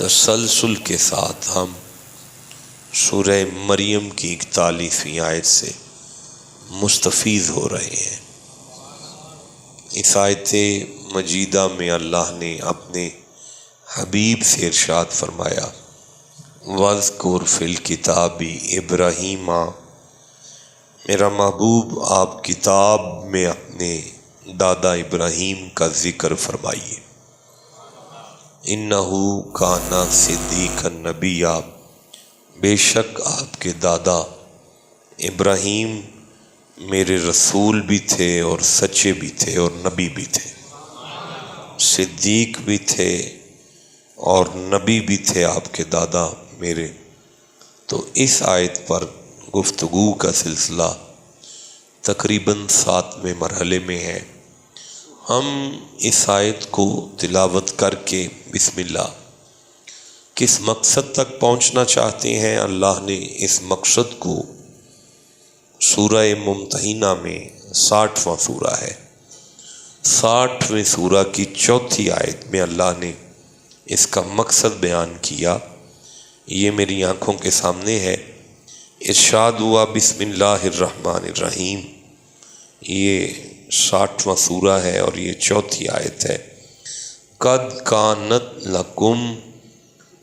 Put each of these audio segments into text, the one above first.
تسلسل کے ساتھ ہم سورہ مریم کی 41ویں آیت سے مستفیض ہو رہے ہیں۔ اس آیت مجیدہ میں اللہ نے اپنے حبیب سے ارشاد فرمایا، وَاذْكُرْ فِي الْكِتَابِ ابراہیم، میرا محبوب آپ کتاب میں اپنے دادا ابراہیم کا ذکر فرمائیے، اِنَّهُ كَانَ صِدِّيقًا نَبِيًّا، بے شک آپ کے دادا ابراہیم میرے رسول بھی تھے اور سچے بھی تھے اور نبی بھی تھے، صدیق بھی تھے اور نبی بھی تھے آپ کے دادا میرے۔ تو اس آیت پر گفتگو کا سلسلہ تقریباً 7ویں مرحلے میں ہے۔ ہم اس آیت کو تلاوت کر کے بسم اللہ کس مقصد تک پہنچنا چاہتے ہیں، اللہ نے اس مقصد کو سورہ ممتحنہ میں 60واں سورہ ہے، 60ویں سورہ کی 4تھی آیت میں اللہ نے اس کا مقصد بیان کیا۔ یہ میری آنکھوں کے سامنے ہے، ارشاد ہوا بسم اللہ الرحمن الرحیم، یہ 60واں سورہ ہے اور یہ 4تھی آیت ہے۔ قد کانت لکم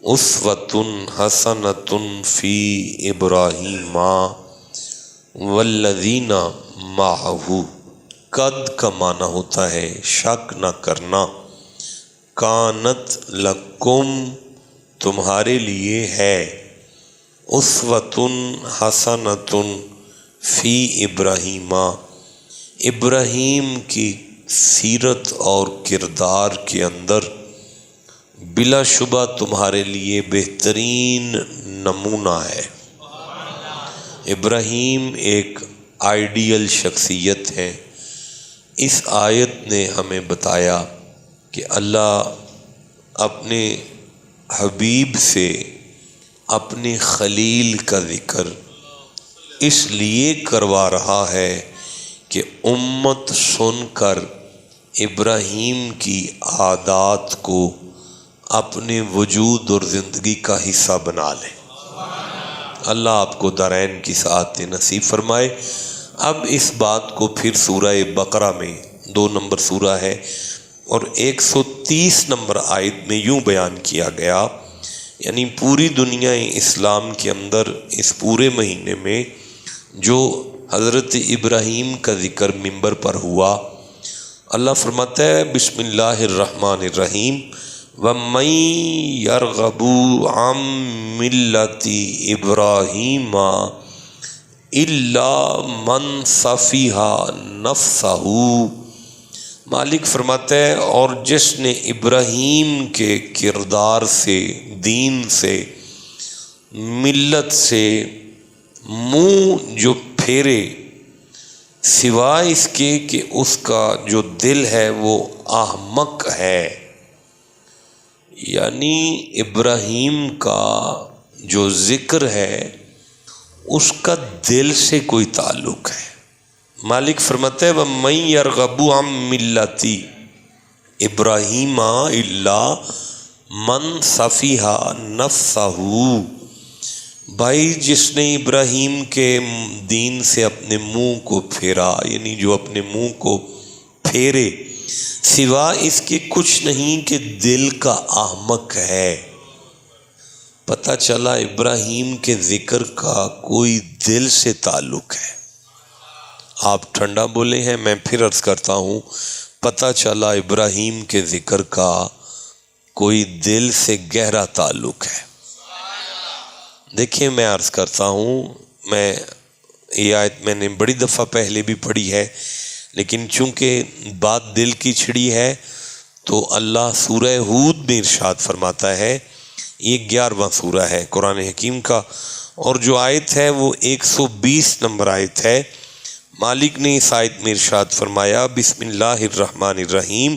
اسوۃ حسنۃ فی ابراہیم والذین معہ، قد کا معنی ہوتا ہے شک نہ کرنا، کانت لکم تمہارے لیے ہے، اسوۃ حسنۃ فی ابراہیم ابراہیم کی سیرت اور کردار کے اندر بلا شبہ تمہارے لیے بہترین نمونہ ہے۔ ابراہیم ایک آئیڈیل شخصیت ہے۔ اس آیت نے ہمیں بتایا کہ اللہ اپنے حبیب سے اپنے خلیل کا ذکر اس لیے کروا رہا ہے کہ امت سن کر ابراہیم کی عادات کو اپنے وجود اور زندگی کا حصہ بنا لیں۔ اللہ آپ کو دارین کی سعادت نصیب فرمائے۔ اب اس بات کو پھر سورہ بقرہ میں 2 نمبر سورہ ہے اور 130 نمبر آیت میں یوں بیان کیا گیا، یعنی پوری دنیا اسلام کے اندر اس پورے مہینے میں جو حضرت ابراہیم کا ذکر منبر پر ہوا، اللہ فرماتا ہے بسم اللہ الرحمن الرحیم، وَمَن يَرْغَبُ عَن مِّلَّةِ إِبْرَاهِيمَ إِلَّا مَن صَفِحَ نَفْسَهُ، مالک فرماتا ہے اور جس نے ابراہیم کے کردار سے، دین سے، ملت سے منہ جو پھیرے، سوائے اس کے کہ اس کا جو دل ہے وہ احمق ہے، یعنی ابراہیم کا جو ذکر ہے اس کا دل سے کوئی تعلق ہے۔ مالک فرماتا ہے وَمَن يَرْغَبُ عَن مِّلَّةِ إِبْرَاهِيمَ إِلَّا مَن صَفِحَ نَفْسَهُ، بھائی جس نے ابراہیم کے دین سے اپنے منہ کو پھیرا، یعنی جو اپنے منہ کو پھیرے، سوا اس کے کچھ نہیں کہ دل کا احمق ہے۔ پتہ چلا ابراہیم کے ذکر کا کوئی دل سے تعلق ہے۔ آپ ٹھنڈا بولے ہیں، میں پھر عرض کرتا ہوں، پتہ چلا ابراہیم کے ذکر کا کوئی دل سے گہرا تعلق ہے۔ دیکھیں میں عرض کرتا ہوں، یہ آیت میں نے بڑی دفعہ پہلے بھی پڑھی ہے، لیکن چونکہ بات دل کی چھڑی ہے تو اللہ سورہ ہود میں ارشاد فرماتا ہے، یہ 11واں سورہ ہے قرآن حکیم کا، اور جو آیت ہے وہ 120 نمبر آیت ہے۔ مالک نے اس آیت میں ارشاد فرمایا بسم اللہ الرحمن الرحیم،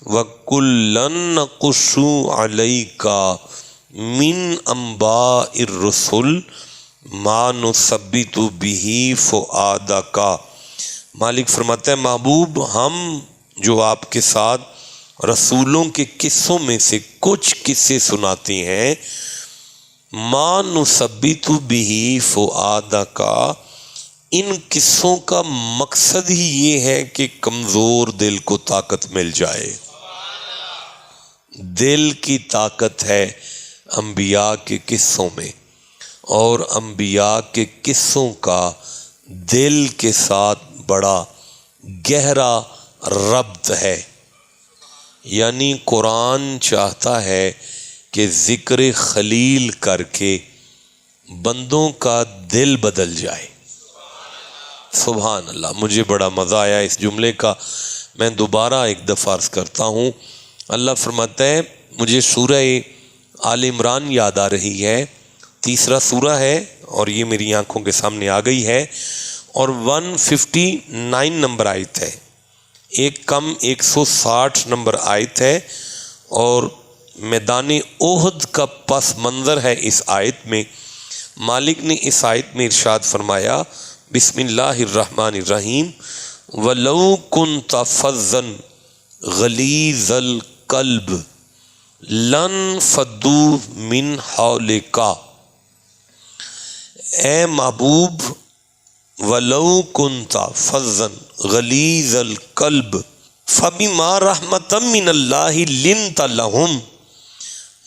وَكُلًّا نَقُصُّ عَلَيْكَ مِنْ أَنْبَاءِ الرُّسُلِ مَا نُثَبِّتُ بِهِ فُؤَادَكَ، مالک فرماتا ہے محبوب ہم جو آپ کے ساتھ رسولوں کے قصوں میں سے کچھ قصے سناتے ہیں، ما نثبت بہ فؤادک، ان قصوں کا مقصد ہی یہ ہے کہ کمزور دل کو طاقت مل جائے۔ دل کی طاقت ہے انبیاء کے قصوں میں، اور انبیاء کے قصوں کا دل کے ساتھ بڑا گہرا ربط ہے۔ یعنی قرآن چاہتا ہے کہ ذکر خلیل کر کے بندوں کا دل بدل جائے۔ سبحان اللہ، مجھے بڑا مزہ آیا اس جملے کا، میں دوبارہ ایک دفعہ عرض کرتا ہوں۔ اللہ فرماتا ہے، مجھے سورہ آل عمران یاد آ رہی ہے، تیسرا سورہ ہے اور یہ میری آنکھوں کے سامنے آ گئی ہے، اور 159 نمبر آیت ہے، ایک کم 160 نمبر آیت ہے، اور میدان احد کا پس منظر ہے اس آیت میں۔ مالک نے اس آیت میں ارشاد فرمایا، بسم اللہ الرحمن الرحیم، وَلَوْ كُنْتَ فَظًّا غَلِيظَ الْقَلْبِ لَانفَضُّوا مِنْ حَوْلِكَ، اے محبوب، وَلَوْ كُنْتَ فَظًّا غَلِيظَ الْقَلْبِ فَبِمَا رَحْمَةً مِّنَ اللَّهِ لِنْتَ لَهُمْ۔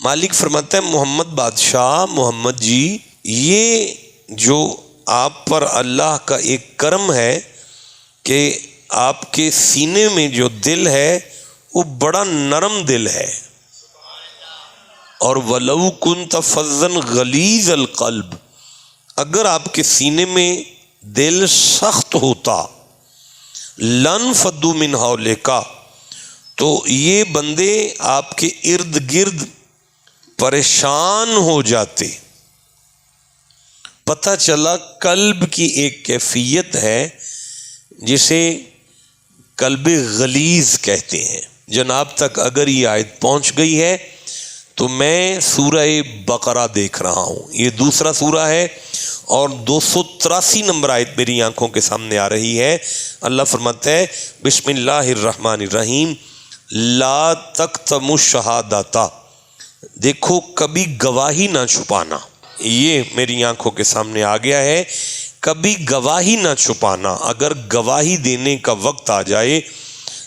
مالک فرماتا ہے، محمد بادشاہ، محمد جی، یہ جو آپ پر اللہ کا ایک کرم ہے کہ آپ کے سینے میں جو دل ہے وہ بڑا نرم دل ہے، اور وَلَوْ كُنْتَ فَظًّا غَلِيظَ الْقَلْبِ، اگر آپ کے سینے میں دل سخت ہوتا، لَانفَضُّوا مِنْ حَوْلِكَ، تو یہ بندے آپ کے ارد گرد پریشان ہو جاتے۔ پتہ چلا قلب کی ایک کیفیت ہے جسے قلب غلیظ کہتے ہیں۔ جناب تک اگر یہ آیت پہنچ گئی ہے تو میں سورہ بقرہ دیکھ رہا ہوں، یہ دوسرا سورہ ہے، اور 283 نمبر آیت میری آنکھوں کے سامنے آ رہی ہے۔ اللہ فرماتا ہے، بسم اللہ الرحمن الرحیم، لا تکتموا الشہادۃ، دیکھو کبھی گواہی نہ چھپانا، یہ میری آنکھوں کے سامنے آ گیا ہے، کبھی گواہی نہ چھپانا۔ اگر گواہی دینے کا وقت آ جائے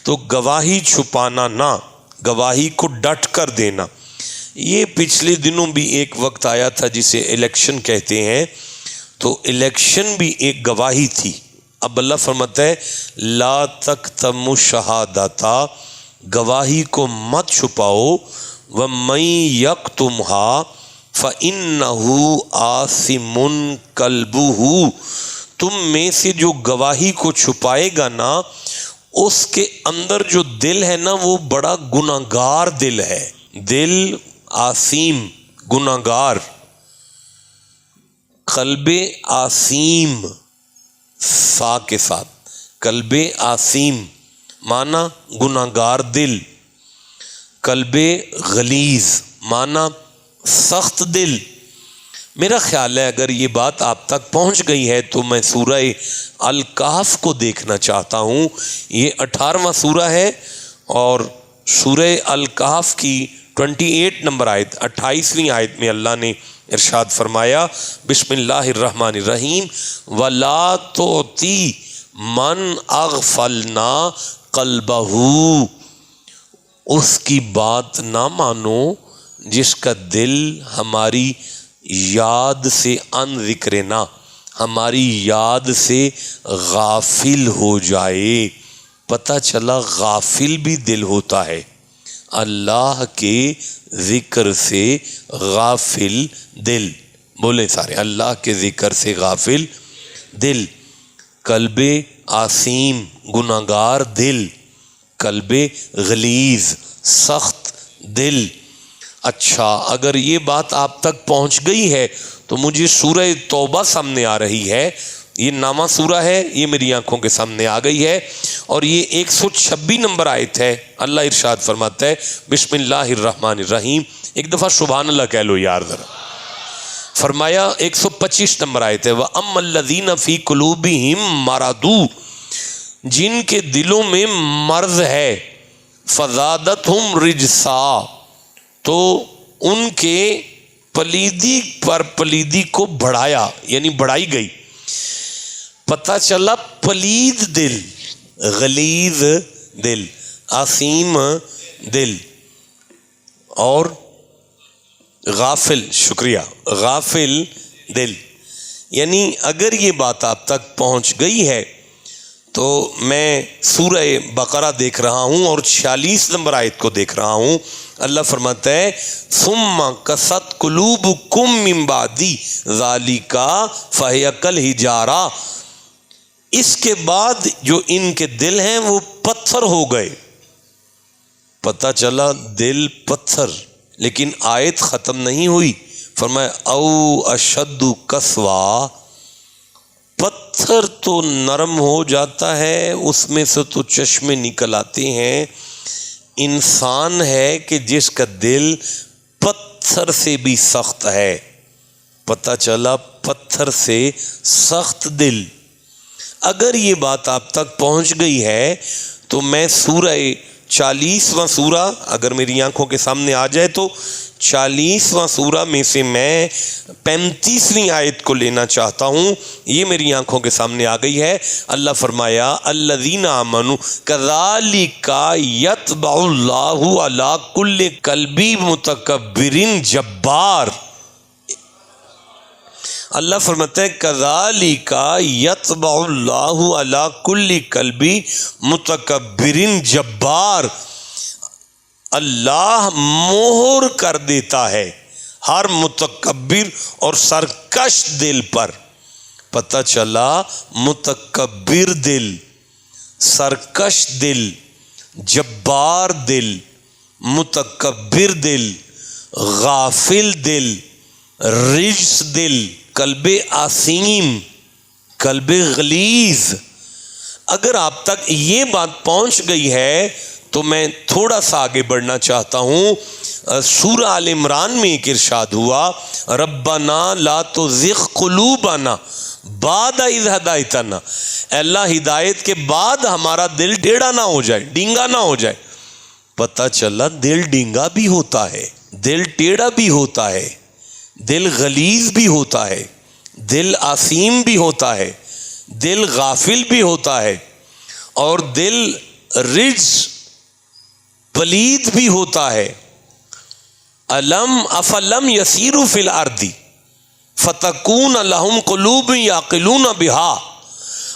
تو گواہی چھپانا نہ، گواہی کو ڈٹ کر دینا۔ یہ پچھلے دنوں بھی ایک وقت آیا تھا جسے الیکشن کہتے ہیں، تو الیکشن بھی ایک گواہی تھی۔ اب اللہ فرماتا ہے، لا تکتموا الشہادۃ، گواہی کو مت چھپاؤ، وَمَن يَكْتُمْهَا فَإِنَّهُ آثِمٌ قَلْبُهُ، تم میں سے جو گواہی کو چھپائے گا نا، اس کے اندر جو دل ہے نا وہ بڑا گناہگار دل ہے۔ دل آثیم، گناہگار، قلب آثیم سا کے ساتھ، قلب آثیم معنی گناہگار دل، قلب غلیظ معنی سخت دل۔ میرا خیال ہے اگر یہ بات آپ تک پہنچ گئی ہے تو میں سورہ الکہف کو دیکھنا چاہتا ہوں۔ یہ 18واں سورہ ہے، اور سورہ الکہف کی 28 نمبر آیت، 28ویں آیت میں اللہ نے ارشاد فرمایا، بسم اللہ الرحمن الرحیم، وَلَا تُعْطِي مَنْ أَغْفَلْنَا قَلْبَهُ، اس کی بات نہ مانو جس کا دل ہماری یاد سے ان ذکر نہ، ہماری یاد سے غافل ہو جائے۔ پتہ چلا غافل بھی دل ہوتا ہے، اللہ کے ذکر سے غافل دل، بولے سارے، اللہ کے ذکر سے غافل دل، قلب آثیم گناہگار دل، قلب غلیظ سخت دل۔ اچھا، اگر یہ بات آپ تک پہنچ گئی ہے تو مجھے سورہ توبہ سامنے آ رہی ہے، یہ نامہ سورہ ہے، یہ میری آنکھوں کے سامنے آ گئی ہے، اور یہ 126 نمبر آیت ہے۔ اللہ ارشاد فرماتا ہے، بسم اللہ الرحمن الرحیم، ایک دفعہ سبحان اللہ کہہ لو یار ذرا۔ فرمایا 125 نمبر آیت ہے، وَأَمَّا الَّذِينَ فِي قُلُوبِهِم مَّرَضٌ، جن کے دلوں میں مرض ہے، فزادتہم رجسا، تو ان کے پلیدی پر پلیدی کو بڑھایا، یعنی بڑھائی گئی۔ پتہ چلا پلید دل، غلیظ دل، آثیم دل، اور غافل، شکریہ، غافل دل۔ یعنی اگر یہ بات آپ تک پہنچ گئی ہے تو میں سورہ بقرہ دیکھ رہا ہوں اور 46 نمبر آیت کو دیکھ رہا ہوں۔ اللہ فرماتا ہے ثم قست قلوبکم من بعد ذالک فہی کالحجارہ، اس کے بعد جو ان کے دل ہیں وہ پتھر ہو گئے۔ پتہ چلا دل پتھر، لیکن آیت ختم نہیں ہوئی، فرمایا او اشد قسوہ، پتھر تو نرم ہو جاتا ہے، اس میں سے تو چشمے نکل آتے ہیں۔ انسان ہے کہ جس کا دل پتھر سے بھی سخت ہے۔ پتہ چلا پتھر سے سخت دل۔ اگر یہ بات آپ تک پہنچ گئی ہے تو میں سورہ 40واں سورہ اگر میری آنکھوں کے سامنے آ جائے تو 40واں سورہ میں سے میں 35ویں آیت کو لینا چاہتا ہوں۔ یہ میری آنکھوں کے سامنے آ گئی ہے۔ اللہ فرمایا الذین آمنوا کذالک یطبع اللہ علی کل قلب متکبر جبار۔ اللہ فرماتا ہے کذالک یطبع اللہ علی کل قلب متکبر جبار، اللہ مہر کر دیتا ہے ہر متکبر اور سرکش دل پر۔ پتہ چلا متکبر دل، سرکش دل، جبار دل، متکبر دل، غافل دل، رجس دل، قلب آثیم، قلب غلیظ۔ اگر آپ تک یہ بات پہنچ گئی ہے تو میں تھوڑا سا آگے بڑھنا چاہتا ہوں۔ سورہ آل عمران میں ایک ارشاد ہوا ربنا لا تزغ قلوبنا بعد اذ ہدایتنا، اے اللہ ہدایت کے بعد ہمارا دل ٹیڑھا نہ ہو جائے، ڈینگا نہ ہو جائے۔ پتہ چلا دل ڈینگا بھی ہوتا ہے، دل ٹیڑھا بھی ہوتا ہے، دل غلیظ بھی ہوتا ہے، دل آثیم بھی ہوتا ہے، دل غافل بھی ہوتا ہے، اور دل رجس پلید بھی ہوتا ہے۔ افلم یسیروا فی الارض فتکون لہم قلوب یعقلون بہا،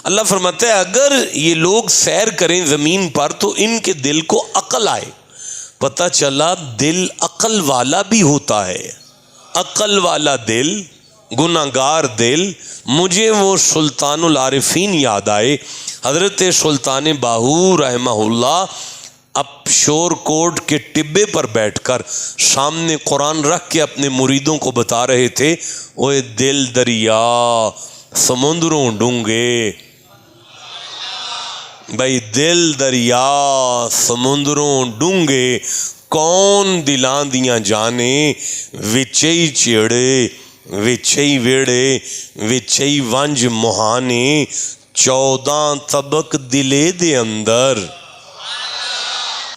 اللہ فرماتا ہے اگر یہ لوگ سیر کریں زمین پر تو ان کے دل کو عقل آئے۔ پتہ چلا دل عقل والا بھی ہوتا ہے، عقل والا دل، گناہگار دل۔ مجھے وہ سلطان العارفین یاد آئے، حضرت سلطان باہو رحمہ اللہ اب شور کوٹ کے ٹبے پر بیٹھ کر سامنے قرآن رکھ کے اپنے مریدوں کو بتا رہے تھے اوے دل دریا سمندروں ڈونگے، بھائی دل دریا سمندروں ڈونگے، کون دلاں دیاں جانے وچئی چیڑے وچئی ویڑے وچئی ونج مہانے 14 طبق دلے دے اندر۔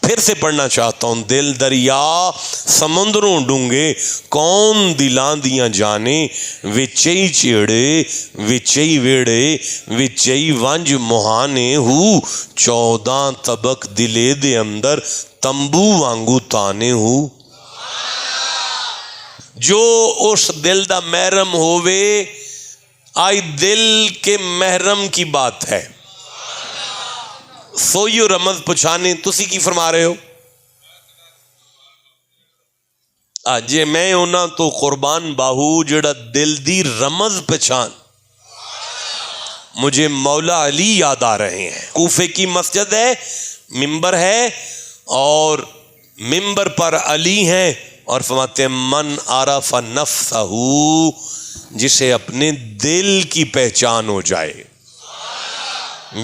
پھر سے پڑھنا چاہتا ہوں دل دریا سمندروں ڈونگے، کون دلاں دیاں جانے وچئی چیڑے وچئی ویڑے وچئی ونج مہانے ہو 14 طبق دلے دے اندر تمبو وانگو تانے ہو۔ جو اس دل دا محرم ہووے، آئی دل کے محرم کی بات ہے۔ سوئیو رمض پچھانے تسی کی فرما رہے ہو؟ جے میں ہونا تو قربان باہو جڑا دل دی رمض پچھان، مجھے مولا علی یاد آ رہے ہیں۔ کوفے کی مسجد ہے، ممبر ہے اور ممبر پر علی ہیں اور فرماتے ہیں من عرف نفسہ، جسے اپنے دل کی پہچان ہو جائے،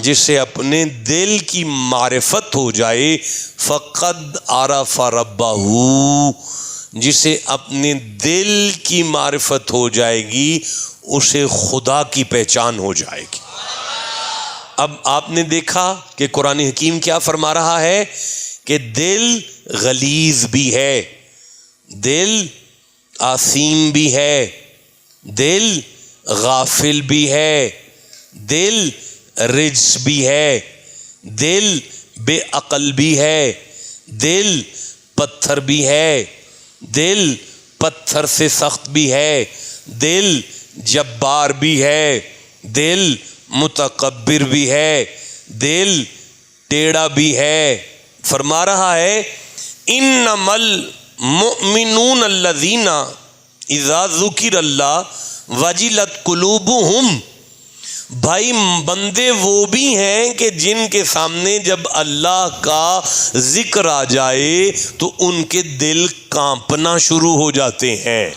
جسے اپنے دل کی معرفت ہو جائے، فقد عرف ربہ، جسے اپنے دل کی معرفت ہو جائے گی اسے خدا کی پہچان ہو جائے گی۔ اب آپ نے دیکھا کہ قرآن حکیم کیا فرما رہا ہے کہ دل غلیظ بھی ہے، دل آثیم بھی ہے، دل غافل بھی ہے، دل رجس بھی ہے، دل بے عقل بھی ہے، دل پتھر بھی ہے، دل پتھر سے سخت بھی ہے، دل جبار بھی ہے، دل متکبر بھی ہے، دل ٹیڑھا بھی ہے۔ فرما رہا ہے انما المؤمنون الذین اذا ذکر اللہ وجلت قلوبہم، بھائی بندے وہ بھی ہیں کہ جن کے سامنے جب اللہ کا ذکر آ جائے تو ان کے دل کانپنا شروع ہو جاتے ہیں،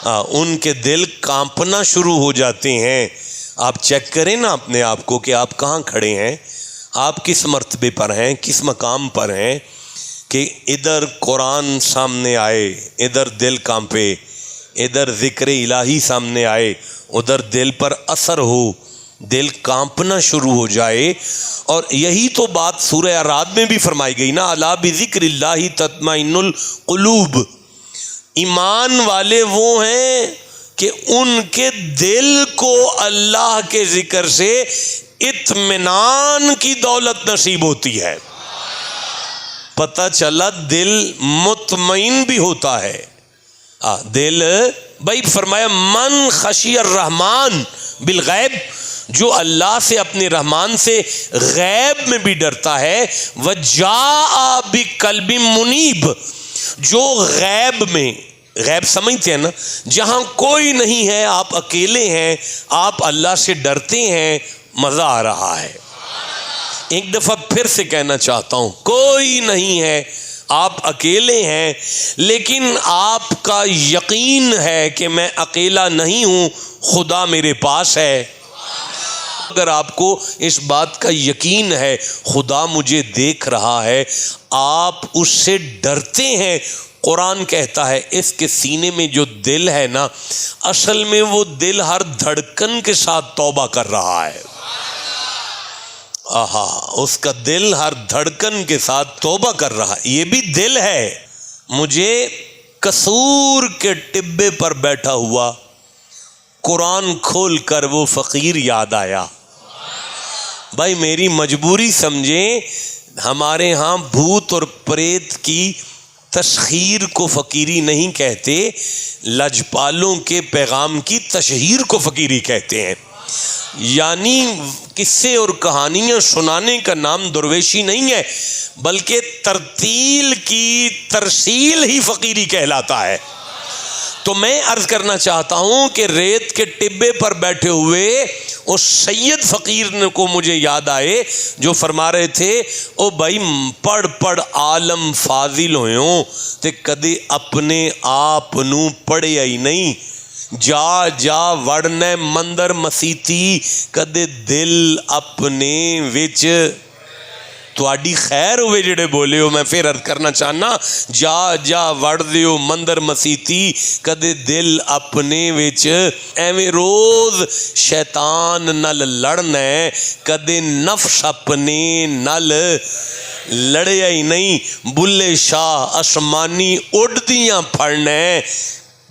ان کے دل کانپنا شروع ہو جاتے ہیں۔ آپ چیک کریں نا اپنے آپ کو کہ آپ کہاں کھڑے ہیں، آپ کس مرتبے پر ہیں، کس مقام پر ہیں، کہ ادھر قرآن سامنے آئے ادھر دل کانپے، ادھر ذکر الہی سامنے آئے ادھر دل پر اثر ہو، دل کانپنا شروع ہو جائے۔ اور یہی تو بات سورہ اعراض میں بھی فرمائی گئی نا، الا بذکر اللہ تطمئن القلوب، ایمان والے وہ ہیں کہ ان کے دل کو اللہ کے ذکر سے اطمینان کی دولت نصیب ہوتی ہے۔ پتہ چلا دل مطمئن بھی ہوتا ہے، دل بھائی فرمایا من خشی الرحمن بالغیب، جو اللہ سے اپنے رحمان سے غیب میں بھی ڈرتا ہے، وجاء بقلب منیب، جو غیب میں، غیب سمجھتے ہیں نا، جہاں کوئی نہیں ہے، آپ اکیلے ہیں، آپ اللہ سے ڈرتے ہیں، مزہ آ رہا ہے۔ ایک دفعہ پھر سے کہنا چاہتا ہوں، کوئی نہیں ہے، آپ اکیلے ہیں، لیکن آپ کا یقین ہے کہ میں اکیلا نہیں ہوں، خدا میرے پاس ہے۔ اگر آپ کو اس بات کا یقین ہے خدا مجھے دیکھ رہا ہے، آپ اس سے ڈرتے ہیں۔ قرآن کہتا ہے اس کے سینے میں جو دل ہے نا، اصل میں وہ دل ہر دھڑکن کے ساتھ توبہ کر رہا ہے۔ اس کا دل ہر دھڑکن کے ساتھ توبہ کر رہا ہے، یہ بھی دل ہے۔ مجھے قصور کے ٹبے پر بیٹھا ہوا قرآن کھول کر وہ فقیر یاد آیا۔ بھائی میری مجبوری سمجھیں، ہمارے ہاں بھوت اور پریت کی تسخیر کو فقیری نہیں کہتے، لجپالوں کے پیغام کی تشہیر کو فقیری کہتے ہیں۔ یعنی قصے اور کہانیاں سنانے کا نام درویشی نہیں ہے، بلکہ ترتیل کی ترسیل ہی فقیری کہلاتا ہے۔ تو میں عرض کرنا چاہتا ہوں کہ ریت کے ٹبے پر بیٹھے ہوئے اس سید فقیر کو مجھے یاد آئے جو فرما رہے تھے، او بھائی پڑھ پڑھ عالم فاضل ہوئوں تے کدے اپنے آپ نو پڑھیا ہی نہیں، جا جا وڑنے مندر مسیتی کدے دل اپنے وچ۔ تواڈی خیر ہوئے جڑے بولے ہو، میں پھر عرض کرنا چاہنا، جا جا وڑ دیو مندر مسیتی کدے دل اپنے وچ، ایویں روز شیطان نال لڑنا ہے، کدے نفس اپنے نال لڑیا ہی نہیں۔ بلے شاہ آسمانی اڑدیاں پھڑنا ہے،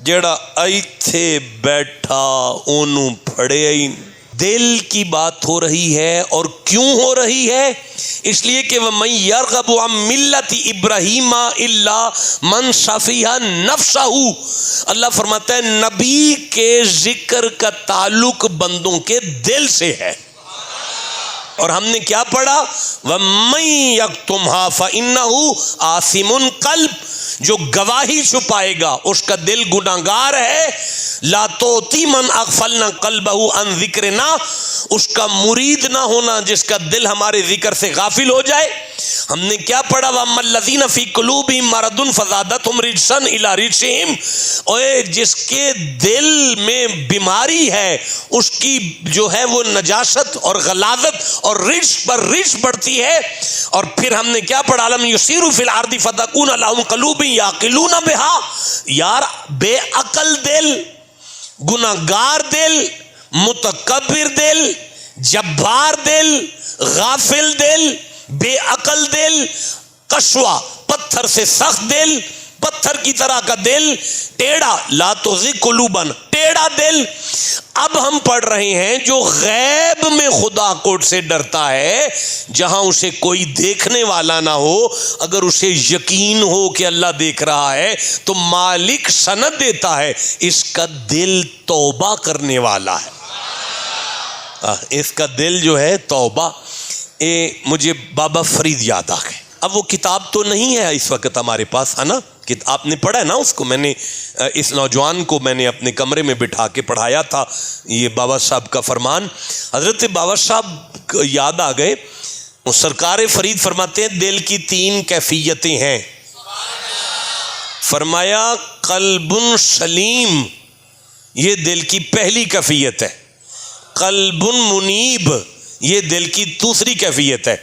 جڑا ایتھے بیٹھا اونوں پھڑیا ہی نہیں۔ دل کی بات ہو رہی ہے، اور کیوں ہو رہی ہے؟ اس لیے کہ وَمَن يَرْغَبُ عَن مِلَّةِ إِبْرَاهِيمَ إِلَّا مَن سَفِیَ نَفْسَهُ، اللہ فرماتا ہے نبی کے ذکر کا تعلق بندوں کے دل سے ہے۔ اور ہم نے کیا پڑھا؟ وَمَن يَكْتُمْهَا فَإِنَّهُ آثِمٌ قَلْبٌ، جو گواہی چھپائے گا اس کا دل گناہگار ہے۔ لا توتی من اغفلنا قلبہ عن ذکرنا، اس کا مرید نہ ہونا جس کا دل ہمارے ذکر سے غافل ہو جائے۔ ہم نے کیا پڑھا؟ وَأَمَّا الَّذِينَ فِي قُلُوبِهِم مَرَضٌ فَزَادَتْهُمْ رِجْسًا إِلَىٰ رِجْسِهِمْ، اوے جس کے دل میں بیماری ہے اس کی جو ہے وہ نجاست اور غلاظت اور رجس پر رجس بڑھتی ہے۔ اور پھر ہم نے کیا پڑھا؟ لَمْ يُسِيرُوا فِي الْأَرْضِ فَتَكُونَ لَهُمْ قُلُوبٌ يَعْقِلُونَ بِهَا، یار بے عقل دل، گناہگار دل، متکبر دل، جبار دل، غافل دل، بے عقل دل، کشوا پتھر سے سخت دل، پتھر کی طرح کا دل، ٹیڑھا، لا تزغ قلوبنا، ٹیڑھا دل۔ اب ہم پڑھ رہے ہیں جو غیب میں خدا کو سے ڈرتا ہے، جہاں اسے کوئی دیکھنے والا نہ ہو، اگر اسے یقین ہو کہ اللہ دیکھ رہا ہے تو مالک سند دیتا ہے اس کا دل توبہ کرنے والا ہے، اس کا دل جو ہے توبہ۔ مجھے بابا فرید یاد آ گئے۔ اب وہ کتاب تو نہیں ہے اس وقت ہمارے پاس، ہے نا، کہ آپ نے پڑھا ہے نا اس کو، میں نے اس نوجوان کو میں نے اپنے کمرے میں بٹھا کے پڑھایا تھا یہ بابا صاحب کا فرمان۔ حضرت بابا صاحب یاد آ گئے، سرکار فرید فرماتے ہیں دل کی 3 کیفیتیں ہیں۔ فرمایا قلب سلیم، یہ دل کی پہلی کیفیت ہے، قلب منیب، یہ دل کی دوسری کیفیت ہے،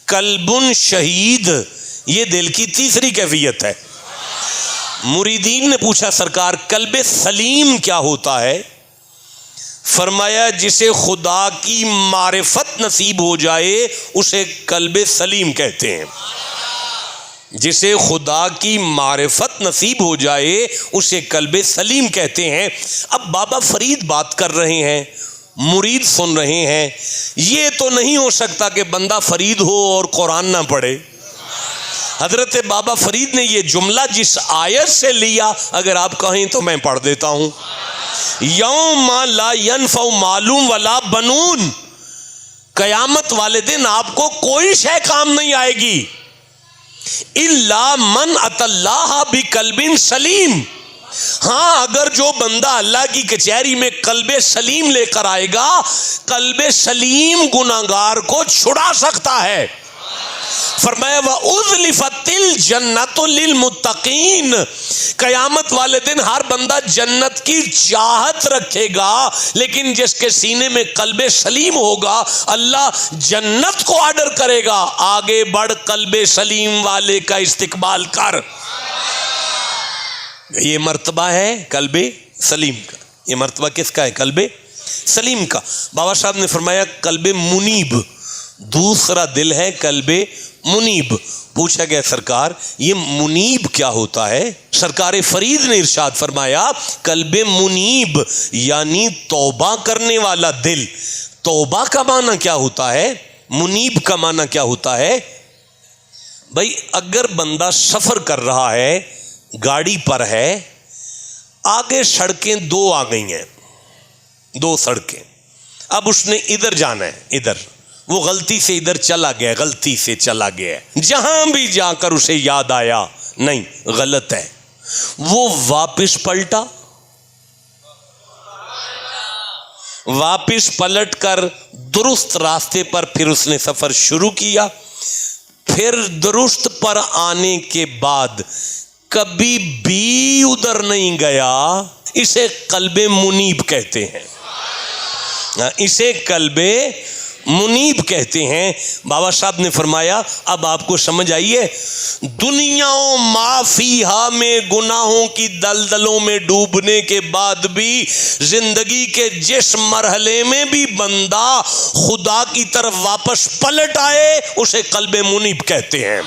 قلب شہید، یہ دل کی تیسری کیفیت ہے۔ مریدین نے پوچھا سرکار قلب سلیم کیا ہوتا ہے؟ فرمایا جسے خدا کی معرفت نصیب ہو جائے اسے قلب سلیم کہتے ہیں، جسے خدا کی معرفت نصیب ہو جائے اسے قلب سلیم کہتے ہیں۔ اب بابا فرید بات کر رہے ہیں، مرید سن رہے ہیں، یہ تو نہیں ہو سکتا کہ بندہ فرید ہو اور قرآن نہ پڑھے۔ حضرت بابا فرید نے یہ جملہ جس آیت سے لیا، اگر آپ کہیں تو میں پڑھ دیتا ہوں، یوم لا ینفع مال ولا بنون، قیامت والے دن آپ کو کوئی شے کام نہیں آئے گی، الا من اتى اللہ بقلب سلیم، ہاں اگر جو بندہ اللہ کی کچہری میں قلب سلیم لے کر آئے گا، قلب سلیم گناہگار کو چھڑا سکتا ہے۔ فرمایا وَأُزْلِفَتِ الْجَنَّةُ لِلْمُتَّقِينَ، قیامت والے دن ہر بندہ جنت کی چاہت رکھے گا، لیکن جس کے سینے میں قلب سلیم ہوگا اللہ جنت کو آرڈر کرے گا آگے بڑھ، قلب سلیم والے کا استقبال کر۔ یہ مرتبہ ہے قلب سلیم کا، یہ مرتبہ کس کا ہے؟ قلب سلیم کا۔ بابا صاحب نے فرمایا قلب منیب، دوسرا دل ہے قلب منیب۔ پوچھا گیا سرکار یہ منیب کیا ہوتا ہے؟ سرکار فرید نے ارشاد فرمایا قلب منیب یعنی توبہ کرنے والا دل۔ توبہ کا معنی کیا ہوتا ہے؟ منیب کا معنی کیا ہوتا ہے؟ بھائی اگر بندہ سفر کر رہا ہے، گاڑی پر ہے، آگے سڑکیں 2 آ گئی ہیں، 2 سڑکیں، اب اس نے ادھر جانا ہے، ادھر، وہ غلطی سے ادھر چلا گیا، غلطی سے چلا گیا، جہاں بھی جا کر اسے یاد آیا نہیں غلط ہے، وہ واپس پلٹا، واپس پلٹ کر درست راستے پر پھر اس نے سفر شروع کیا، پھر درست پر آنے کے بعد کبھی بھی ادھر نہیں گیا، اسے قلب منیب کہتے ہیں، اسے قلب منیب کہتے ہیں۔ بابا صاحب نے فرمایا اب آپ کو سمجھ آئیے، دنیا و ما فیہا میں گناہوں کی دلدلوں میں ڈوبنے کے بعد بھی زندگی کے جس مرحلے میں بھی بندہ خدا کی طرف واپس پلٹ آئے اسے قلب منیب کہتے ہیں۔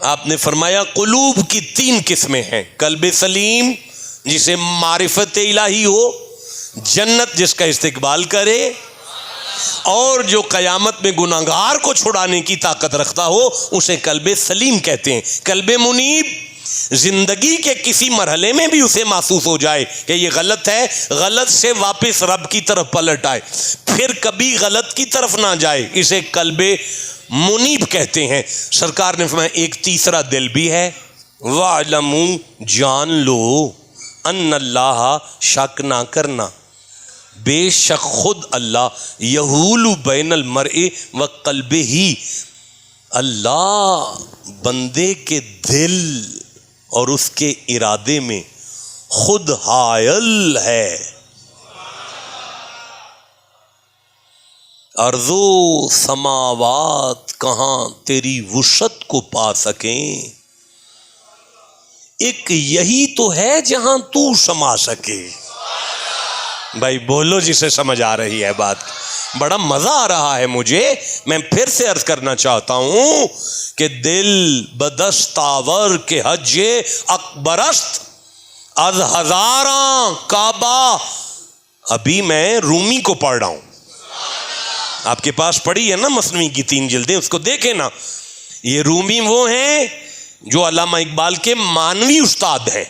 آپ نے فرمایا قلوب کی 3 قسمیں ہیں، قلب سلیم جسے معرفت الہی ہو، جنت جس کا استقبال کرے، اور جو قیامت میں گناہگار کو چھڑانے کی طاقت رکھتا ہو اسے قلب سلیم کہتے ہیں۔ قلب منیب زندگی کے کسی مرحلے میں بھی اسے محسوس ہو جائے کہ یہ غلط ہے، غلط سے واپس رب کی طرف پلٹ آئے، پھر کبھی غلط کی طرف نہ جائے، اسے قلب منیب کہتے ہیں۔ سرکار نے فرمایا ایک تیسرا دل بھی ہے، وَاعْلَمُوا جان لو ان اللہ، شک نہ کرنا، بے شک خود اللہ، یحول بین المرء و قلبہ، اللہ بندے کے دل اور اس کے ارادے میں خود حائل ہے۔ ارض و سماوات کہاں تیری وسعت کو پا سکیں، ایک یہی تو ہے جہاں تو سما سکے۔ بھائی بولو جسے سمجھ آ رہی ہے بات، بڑا مزہ آ رہا ہے مجھے. میں پھر سے عرض کرنا چاہتا ہوں کہ دل بدست آور کے حج اکبرست از ہزاراں کعبہ. ابھی میں رومی کو پڑھ رہا ہوں. آپ کے پاس پڑھی ہے نا مثنوی کی 3 جلدیں, اس کو دیکھیں نا. یہ رومی وہ ہیں جو علامہ اقبال کے مانوی استاد ہیں,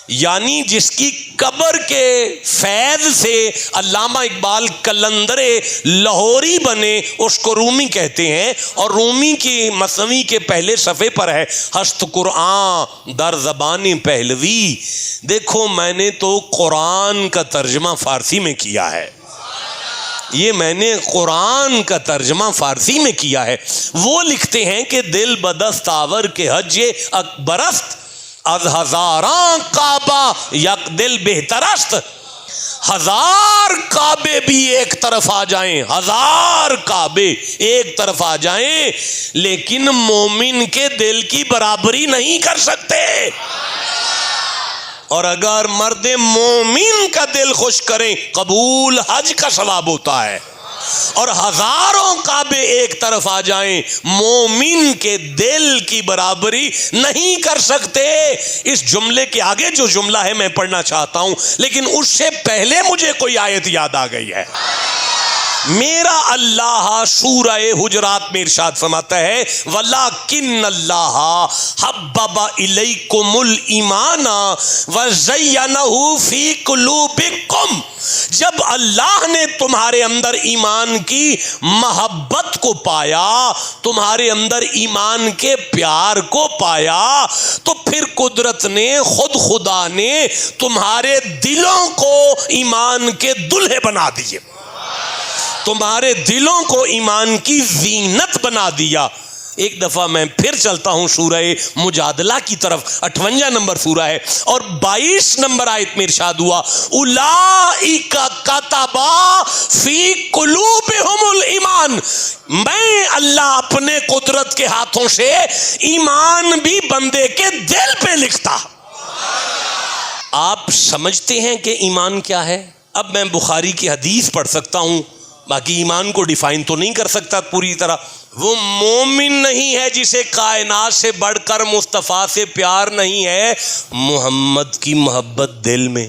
یعنی جس کی قبر کے فیض سے علامہ اقبال قلندر لاہوری بنے, اس کو رومی کہتے ہیں. اور رومی کی مثنوی کے پہلے صفحے پر ہے ہست قرآن در زبان پہلوی. دیکھو میں نے تو قرآن کا ترجمہ فارسی میں کیا ہے, یہ میں نے قرآن کا ترجمہ فارسی میں کیا ہے. وہ لکھتے ہیں کہ دل بدست آور کے حج اکبرست از ہزاراں کعبہ یک دل بہترست. 1000 کعبے بھی ایک طرف آ جائیں, 1000 کعبے ایک طرف آ جائیں, لیکن مومن کے دل کی برابری نہیں کر سکتے. اور اگر مرد مومن کا دل خوش کریں قبول حج کا ثواب ہوتا ہے. اور 1000 کعبے ایک طرف آ جائیں, مومن کے دل کی برابری نہیں کر سکتے. اس جملے کے آگے جو جملہ ہے میں پڑھنا چاہتا ہوں, لیکن اس سے پہلے مجھے کوئی آیت یاد آ گئی ہے. میرا اللہ سورہ حجرات میں ارشاد فرماتا ہے وَلَٰكِنَّ اللَّهَ حَبَّبَ إِلَيْكُمُ الْإِيمَانَ وَزَيَّنَهُ فِي قُلُوبِكُمْ. جب اللہ نے تمہارے اندر ایمان کی محبت کو پایا, تمہارے اندر ایمان کے پیار کو پایا, تو پھر قدرت نے, خدا نے تمہارے دلوں کو ایمان کے دلہے بنا دیے, تمہارے دلوں کو ایمان کی زینت بنا دیا. ایک دفعہ میں پھر چلتا ہوں سورہ مجادلہ کی طرف, 58 نمبر سورہ ہے اور 22 نمبر آیت میں ارشاد ہوا اولئک کتب فی قلوبہم الایمان. میں اللہ اپنے قدرت کے ہاتھوں سے ایمان بھی بندے کے دل پہ لکھتا. آپ سمجھتے ہیں کہ ایمان کیا ہے؟ اب میں بخاری کی حدیث پڑھ سکتا ہوں, باقی ایمان کو ڈیفائن تو نہیں کر سکتا پوری طرح. وہ مومن نہیں ہے جسے کائنات سے بڑھ کر مصطفیٰ سے پیار نہیں ہے. محمد کی محبت دل میں,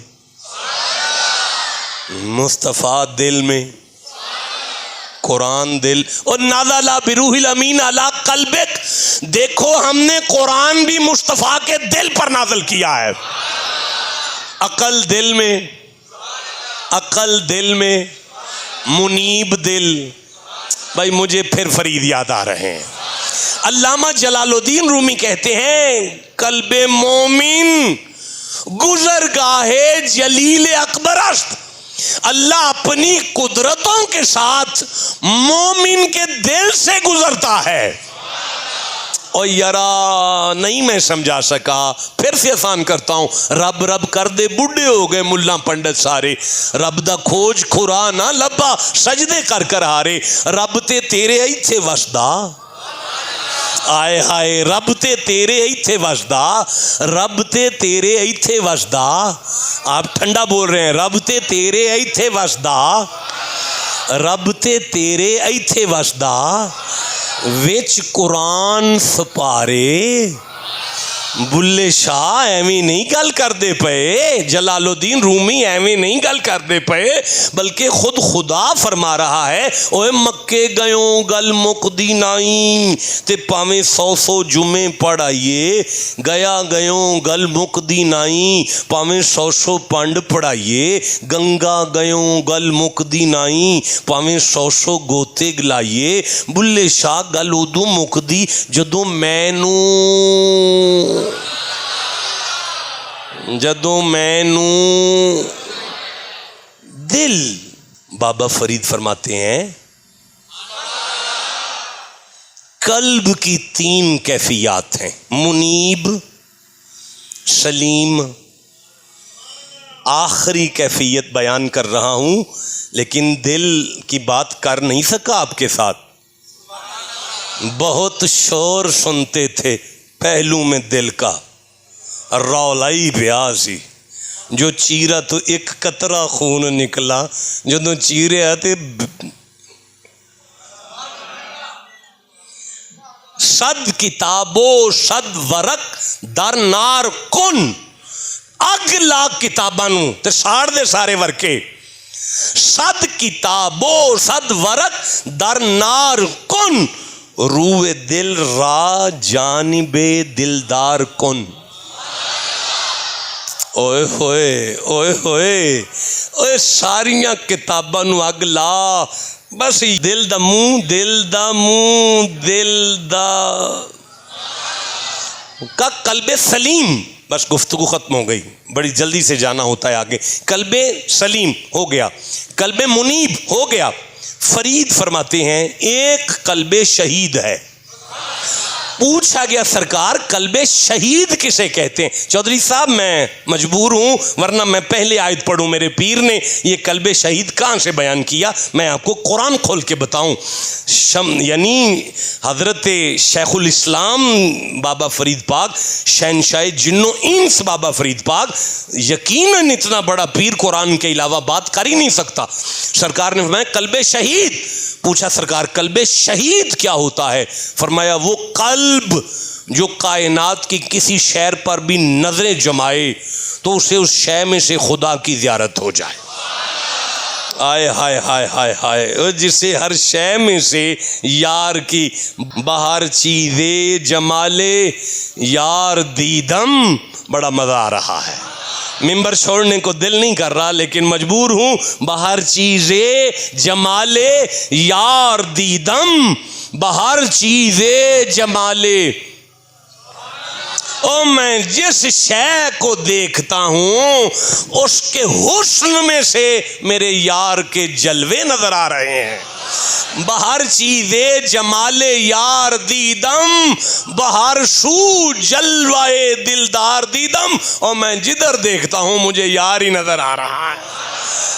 مصطفیٰ دل میں, قرآن دل. اور نازل بروح الامین علی قلبک, دیکھو ہم نے قرآن بھی مصطفیٰ کے دل پر نازل کیا ہے. عقل دل میں, عقل دل میں, منیب دل. بھائی مجھے پھر فرید یاد آ رہے ہیں. علامہ جلال الدین رومی کہتے ہیں قلب مومن گزرگاہ جلیل اکبر است. اللہ اپنی قدرتوں کے ساتھ مومن کے دل سے گزرتا ہے. اور یارا نہیں میں سمجھا سکا, پھر سے آسان کرتا ہوں. رب رب کر دے بڈھے ہو گئے ملا پنڈت سارے, رب دا کھوج کھرا نہ لبا سجدے کر کر ہارے. رب تے تیرے ایتھے وسدا, آئے ہائے رب تے تیرے ایتھے وسدا, رب تے تیرے ایتھے وسدا. آپ ٹھنڈا بول رہے ہیں, رب تے تیرے ایتھے وسدا, رب تے تیرے ایتھے وسدا. وچ قرآن سپارے. بلے شاہ ایویں نہیں گل کردے پئے, جلال الدین رومی ایویں نہیں گل کردے پئے, بلکہ خود خدا فرما رہا ہے اوے مکے گیوں گل مکدی نائی تے پاویں 100 جمعے پڑھ آئیے. گیا گیوں گل مکدی نائی پاویں 100 پنڈ پڑھائیے. گنگا گیوں گل مکدی نائی پاویں 100 گوتے گلائیے. بلے شاہ گل ادو مکدی جدوں مینوں دل. بابا فرید فرماتے ہیں قلب کی 3 کیفیات ہیں, منیب, سلیم. آخری کیفیت بیان کر رہا ہوں لیکن دل کی بات کر نہیں سکا آپ کے ساتھ. بہت شور سنتے تھے پہلو میں دل کا, رولائی بیاسی جو چیرا تو ایک قطرہ خون نکلا, جدوں چیریا تے صد کتاب و صد ورق در نار کن، اگ لا کتاباں نو تے ساڑ دے سارے ورکے، صد کتاب و صد ورق در نار کن، روح دل را جانب دلدار کن۔ اوئے ہوئے اوئے ہوئے اوئے ساریاں کتاباں نو اگ لا، بس دل دا منہ دل دا منہ دل دا کا قلب سلیم، بس گفتگو ختم ہو گئی، بڑی جلدی سے جانا ہوتا ہے آگے۔ قلب سلیم ہو گیا، قلب منیب ہو گیا۔ فرید فرماتے ہیں ایک قلب شہید ہے۔ پوچھا گیا سرکار قلب شہید کسے کہتے ہیں؟ چودھری صاحب میں مجبور ہوں ورنہ میں پہلے آیت پڑھوں، میرے پیر نے یہ قلب شہید کہاں سے بیان کیا، میں آپ کو قرآن کھول کے بتاؤں۔ یعنی حضرت شیخ الاسلام بابا فرید پاک، شہنشاہ جن و انس بابا فرید پاک، یقیناً اتنا بڑا پیر قرآن کے علاوہ بات کر ہی نہیں سکتا۔ سرکار نے فرمایا قلب شہید۔ پوچھا سرکار قلب شہید کیا ہوتا ہے؟ فرمایا وہ قلب جو کائنات کی کسی شہر پر بھی نظریں جمائے تو اسے اس شے میں سے خدا کی زیارت ہو جائے۔ آئے ہائے ہائے ہائے ہائے، جسے ہر شے میں سے یار کی باہر چیزیں جمالے یار دیدم، بڑا مزہ آ رہا ہے، ممبر چھوڑنے کو دل نہیں کر رہا لیکن مجبور ہوں۔ باہر چیزیں جمالے یار دیدم، باہر چیزیں جمالے، او میں جس شے کو دیکھتا ہوں اس کے حسن میں سے میرے یار کے جلوے نظر آ رہے ہیں۔ باہر چیزیں جمال یار دیدم، باہر سو جلوائے دلدار دیدم، اور میں جدھر دیکھتا ہوں مجھے یار ہی نظر آ رہا ہے۔